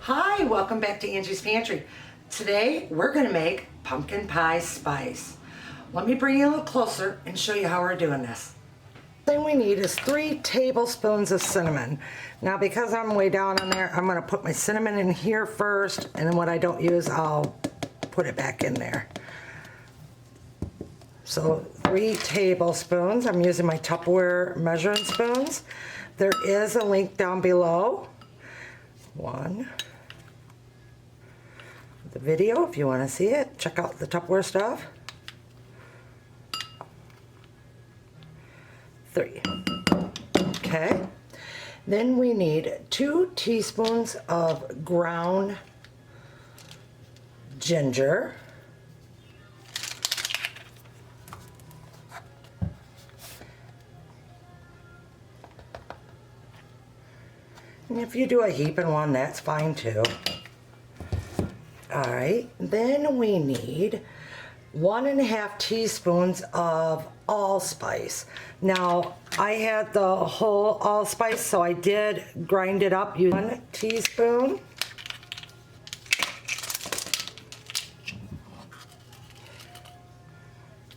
Hi, welcome back to Angie's Pantry. Today we're going to make pumpkin pie spice. Let me bring you a little closer and show you how we're doing this. Thing we need is 3 tablespoons of cinnamon. Now because I'm way down on there, I'm going to put my cinnamon in here first, and then what I don't use I'll put it back in there. So 3 tablespoons. I'm using my Tupperware measuring spoons. There is a link down below. The video if you want to see it. Check out the Tupperware stuff. 3. Okay. Then we need 2 teaspoons of ground ginger. And if you do a heaping one, that's fine too. Alright, then we need 1.5 teaspoons of allspice. Now, I had the whole allspice, so I did grind it up using 1 teaspoon.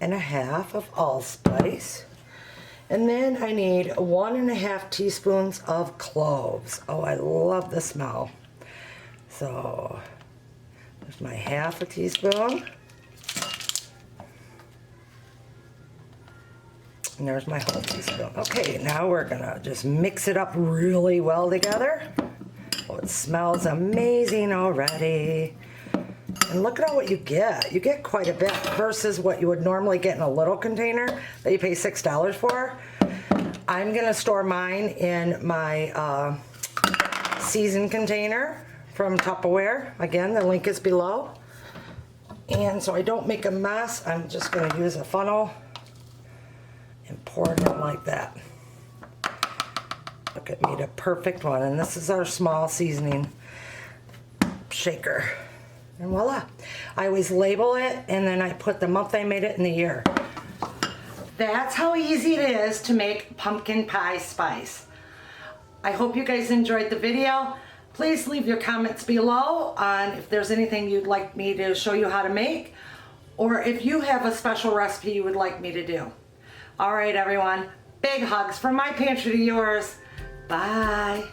And a half of allspice. And then I need 1.5 teaspoons of cloves. Oh, I love the smell. So there's my 1/2 teaspoon. And there's my whole teaspoon. Okay, now we're gonna just mix it up really well together. Oh, it smells amazing already. And look at what you get. You get quite a bit versus what you would normally get in a little container that you pay $6 for. I'm gonna store mine in my seasoned container from Tupperware. Again, the link is below. And so I don't make a mess, I'm just gonna use a funnel and pour it in like that. Look, it made a perfect one. And this is our small seasoning shaker. And voila. I always label it and then I put the month I made it and the year. That's how easy it is to make pumpkin pie spice. I hope you guys enjoyed the video. Please leave your comments below on if there's anything you'd like me to show you how to make, or if you have a special recipe you would like me to do. All right, everyone. Big hugs from my pantry to yours. Bye.